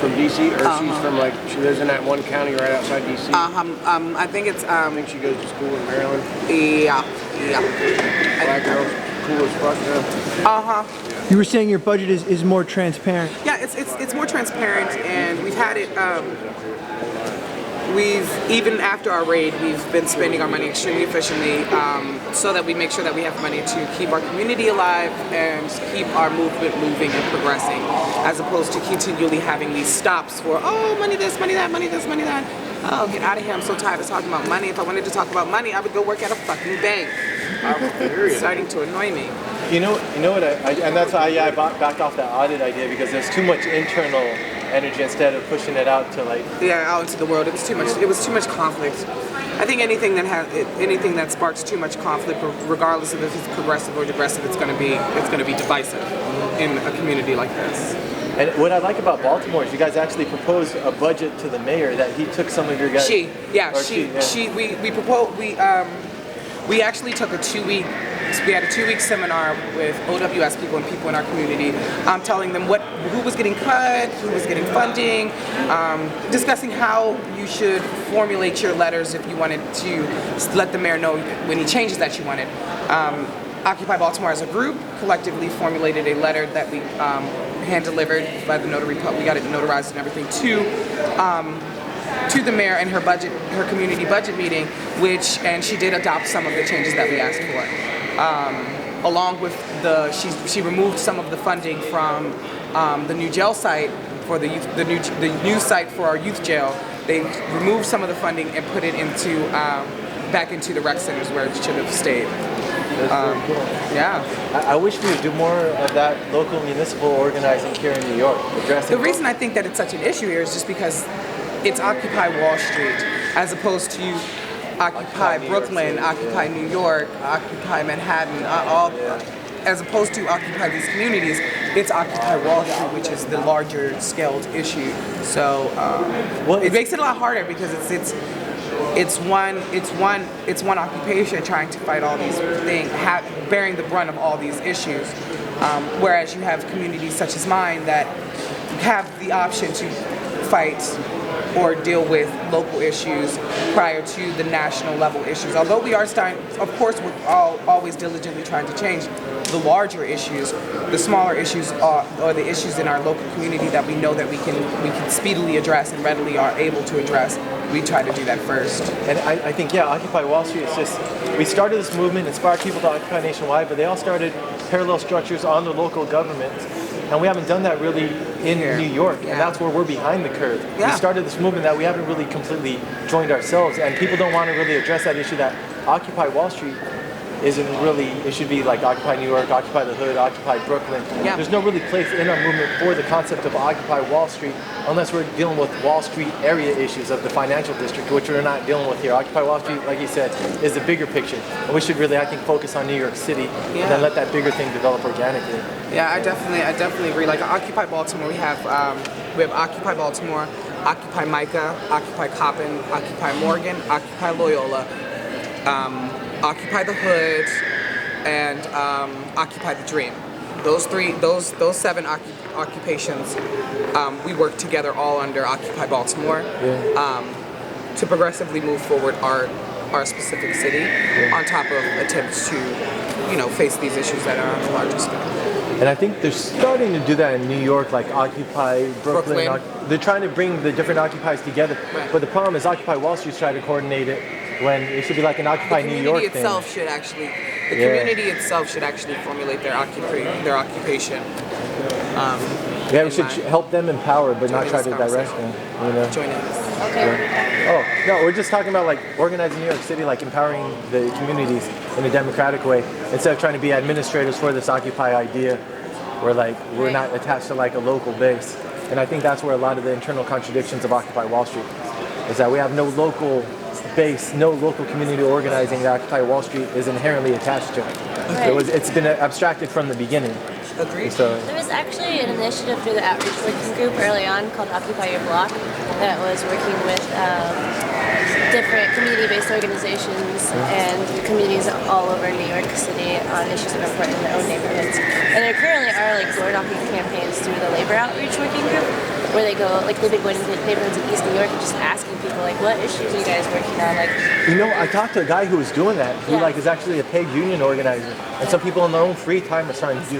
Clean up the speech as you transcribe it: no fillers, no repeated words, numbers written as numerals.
from DC, or she's from like she lives in that one county right outside DC. I think it's I think she goes to school in Maryland. yeah. Black girls, cool as fuck though. You were saying your budget is more transparent. Yeah, it's more transparent, and we've had it. We've, even after our raid, we've been spending our money extremely efficiently, so that we make sure that we have money to keep our community alive and keep our movement moving and progressing, as opposed to continually having these stops for, oh, money this, money that, money this, money that. Oh, get out of here, I'm so tired of talking about money. If I wanted to talk about money, I would go work at a fucking bank. It's starting to annoy me. You know what? And that's why I backed off that audit idea, because there's too much internal energy instead of pushing it out to like out into the world. It was too much. It was too much conflict. I think anything that sparks too much conflict, regardless of if it's progressive or digressive, it's going to be divisive in a community like this. And what I like about Baltimore is you guys actually proposed a budget to the mayor that he took some of your guys. We actually took a 2-week. We had a 2-week seminar with OWS people and people in our community, telling them who was getting cut, who was getting funding, discussing how you should formulate your letters if you wanted to let the mayor know any changes that you wanted. Occupy Baltimore as a group collectively formulated a letter that we hand-delivered by the notary. We got it notarized and everything to the mayor and her community budget meeting, and she did adopt some of the changes that we asked for. Along with she removed some of the funding from the new jail site for the new site for our youth jail. They removed some of the funding and put it into back into the rec centers where it should have stayed. That's very cool. Yeah. I wish we would do more of that local municipal organizing here in New York. The reason I think that it's such an issue here is just because it's Occupy Wall Street as opposed to Occupy Brooklyn, Occupy New York, Occupy Manhattan, as opposed to Occupy these communities. It's Occupy Wall Street, which is the larger scaled issue. So it makes it a lot harder because it's one occupation trying to fight all these things, bearing the brunt of all these issues. Whereas you have communities such as mine that have the option to fight or deal with local issues prior to the national level issues. Although we are starting, of course, we're always diligently trying to change the larger issues. The smaller issues are the issues in our local community that we know that we can speedily address and readily are able to address. We try to do that first. And I think, Occupy Wall Street is just, we started this movement, inspired people to occupy nationwide, but they all started parallel structures on the local government. And we haven't done that really in New York, and that's where we're behind the curve. We started this movement that we haven't really completely joined ourselves, and people don't want to really address that issue that Occupy Wall Street isn't really, it should be like Occupy New York, Occupy the Hood, Occupy Brooklyn. There's no really place in our movement for the concept of Occupy Wall Street unless we're dealing with Wall Street area issues of the financial district, which we're not dealing with here. Occupy Wall Street, like you said, is the bigger picture. And we should really, I think, focus on New York City and then let that bigger thing develop organically. Yeah, I definitely agree. Like Occupy Baltimore, we have Occupy Baltimore, Occupy Micah, Occupy Coppin, Occupy Morgan, Occupy Loyola, Occupy the Hood, and Occupy the Dream. Those 7 occupations, we work together all under Occupy Baltimore to progressively move forward our specific city on top of attempts to, face these issues that are on a larger scale. And I think they're starting to do that in New York, like Occupy Brooklyn. They're trying to bring the different Occupies together. Right. But the problem is Occupy Wall Street's trying to coordinate it when it should be like an Occupy New York thing. The community itself should actually formulate their occupation. We should help them empower, but not try to direct them. Join in. Okay. Oh, no, we're just talking about like organizing New York City, like empowering the communities in a democratic way, instead of trying to be administrators for this Occupy idea, where like we're not attached to like a local base. And I think that's where a lot of the internal contradictions of Occupy Wall Street is, that we have no local base, no local community organizing that Occupy Wall Street is inherently attached to. Right. It's been abstracted from the beginning. Agreed. So there was actually an initiative through the outreach working group early on called Occupy Your Block that was working with different community-based organizations and communities all over New York City on issues that are important in their own neighborhoods. And there currently are like door knocking campaigns through the labor outreach working group. where they go, like they've been going into neighborhoods in East New York and just asking people, like, what issues are you guys working on? Like, You know, I talked to a guy who was doing that, who Yeah. like is actually a paid union organizer, and some people in their own free time are starting to do